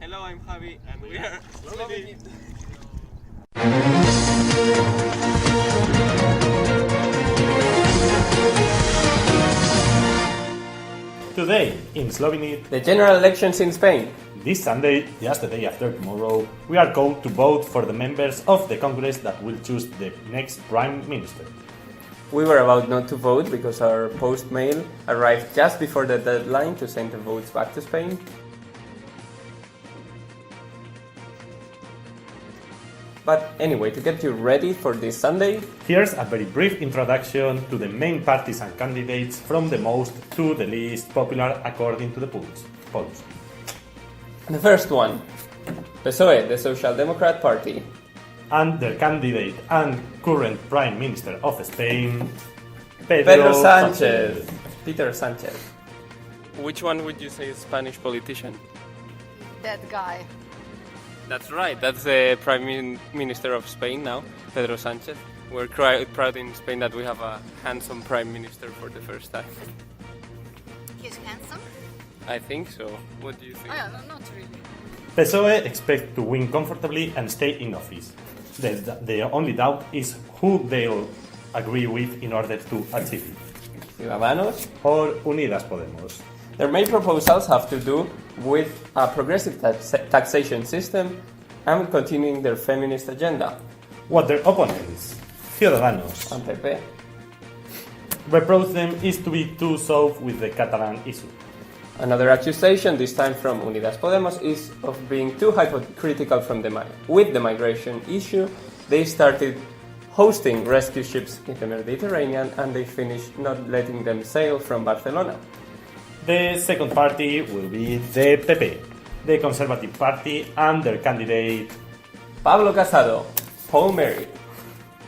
Hello, I'm Javi, and we are Sloving. Today, in Slovenia, The general elections in Spain. this Sunday, just the day after tomorrow, we are called to vote for the members of the Congress that will choose the next Prime Minister. We were about not to vote because our post mail arrived just before the deadline to send the votes back to Spain. But anyway, to get you ready for this Sunday, Here's a very brief introduction to the main parties and candidates from the most to the least popular according to the polls. the first one, PSOE, the Social Democrat Party. And their candidate and current Prime Minister of Spain, Pedro Sánchez. Peter Sánchez. Which one would you say is Spanish politician? That guy. That's right, that's the Prime Minister of Spain now, Pedro Sánchez. We're proud in Spain that we have a handsome Prime Minister for the first time. He's handsome? I think so. What do you think? Oh, yeah, no, not really. PSOE expect to win comfortably and stay in office. The only doubt is who they'll agree with in order to achieve it. Ciudadanos. Or Unidas Podemos. Their main proposals have to do with a progressive taxation system and continuing their feminist agenda. What their opponents, Ciudadanos, And PP. reproach them is to be too soft with the Catalan issue. Another accusation, this time from Unidas Podemos, is of being too hypocritical with the migration issue. They started hosting rescue ships in the Mediterranean and they finished not letting them sail from Barcelona. The second party will be the PP, the Conservative Party, and their candidate. Pablo Casado, Paul Mary,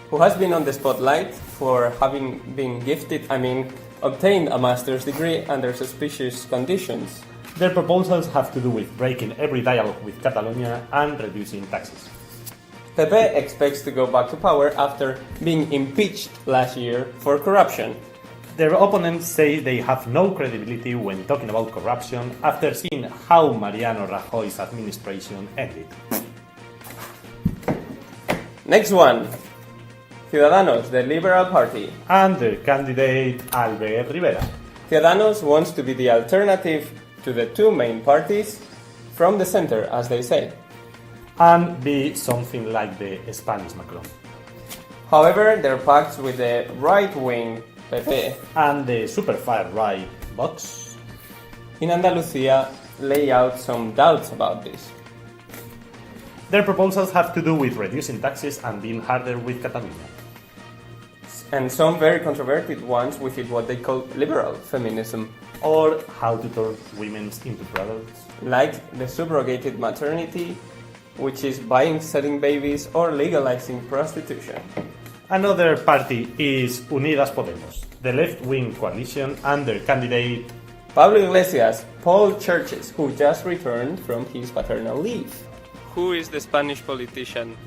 who has been on the spotlight for having been obtained a master's degree under suspicious conditions. Their proposals have to do with breaking every dialogue with Catalonia and reducing taxes. PP expects to go back to power after being impeached last year for corruption. Their opponents say they have no credibility when talking about corruption after seeing how Mariano Rajoy's administration ended. Next one, Ciudadanos, the Liberal Party. And their candidate, Albert Rivera. Ciudadanos wants to be the alternative to the two main parties from the center, as they say. And be something like the Spanish Macron. However, their pacts with the right-wing PP And the super far right Vox. in Andalusia lay out some doubts about this. Their proposals have to do with reducing taxes and being harder with Catalonia. And some very controversial ones with what they call liberal feminism, Or how to turn women into products. like the subrogated maternity, which is buying, selling babies, or legalizing prostitution. Another party is Unidas Podemos, the left-wing coalition, and their candidate. Pablo Iglesias, Paul Churches, who just returned from his paternal leave. Who is the Spanish politician?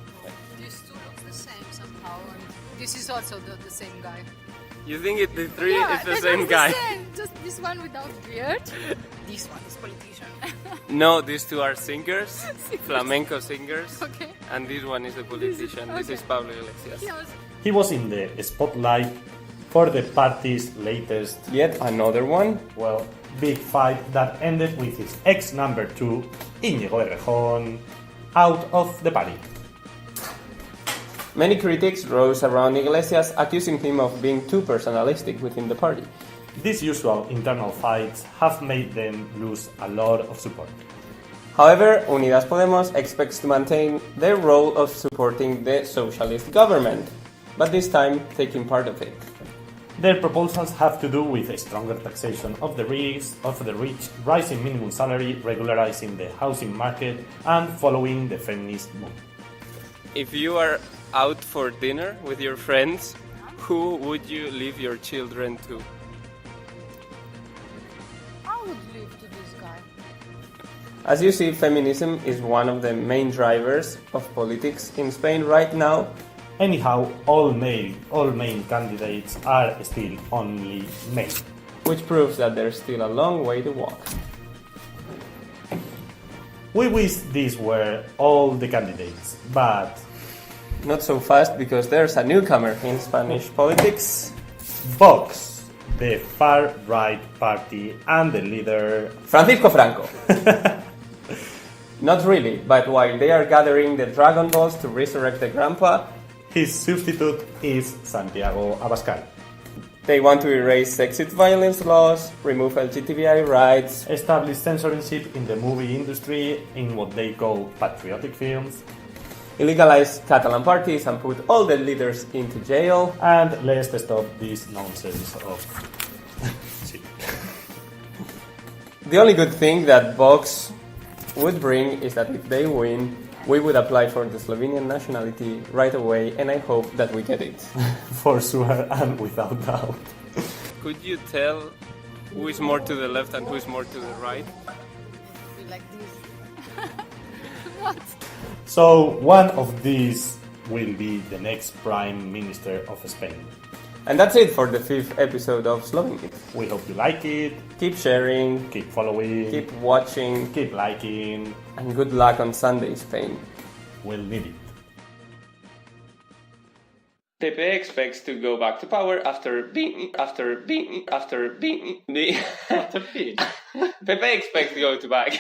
These two look the same somehow. And this is also the same guy. You think the three Yeah, is the that same one's guy? The same. Just this one without beard. This one is politician. No, these two are singers, flamenco singers, Okay. and this one is the politician. This is Pablo Iglesias. He was He was in the spotlight for the party's latest, Yet another one. big fight that ended with his ex-number 2, Íñigo Errejón, out of the party. Many critics rose around Iglesias, accusing him of being too personalistic within the party. These usual internal fights have made them lose a lot of support. However, Unidas Podemos expects to maintain their role of supporting the socialist government, but this time taking part of it. Their proposals have to do with a stronger taxation of the rich, rising minimum salary, regularizing the housing market, and following the feminist movement. If you are out for dinner with your friends, who would you leave your children to? I would leave to this guy. As you see, feminism is one of the main drivers of politics in Spain right now. Anyhow, all main candidates are still only men. Which proves that there's still a long way to walk. We wish these were all the candidates, but Not so fast, because there's a newcomer in Spanish politics. Vox, the far-right party and the leader, Francisco Franco. Not really, but while they are gathering the Dragon Balls to resurrect the grandpa, his substitute is Santiago Abascal. they want to erase sexist violence laws, remove LGTBI rights, Establish censorship in the movie industry in what they call patriotic films, illegalize Catalan parties and put all the leaders into jail. and let's stop this nonsense of shit. The only good thing that Vox would bring is that if they win, we would apply for the Slovenian nationality right away, and I hope that we get it. For sure and without doubt. Could you tell who is more to the left and who is more to the right? Be like this. What? So one of these will be the next Prime Minister of Spain. And that's it for the 5th episode of Sloving It. We hope you like it, Keep sharing, keep following, keep watching, keep liking. and good luck on Sunday, Spain. We'll need it. Pepe expects to go back to power after being Pepe expects to go to back.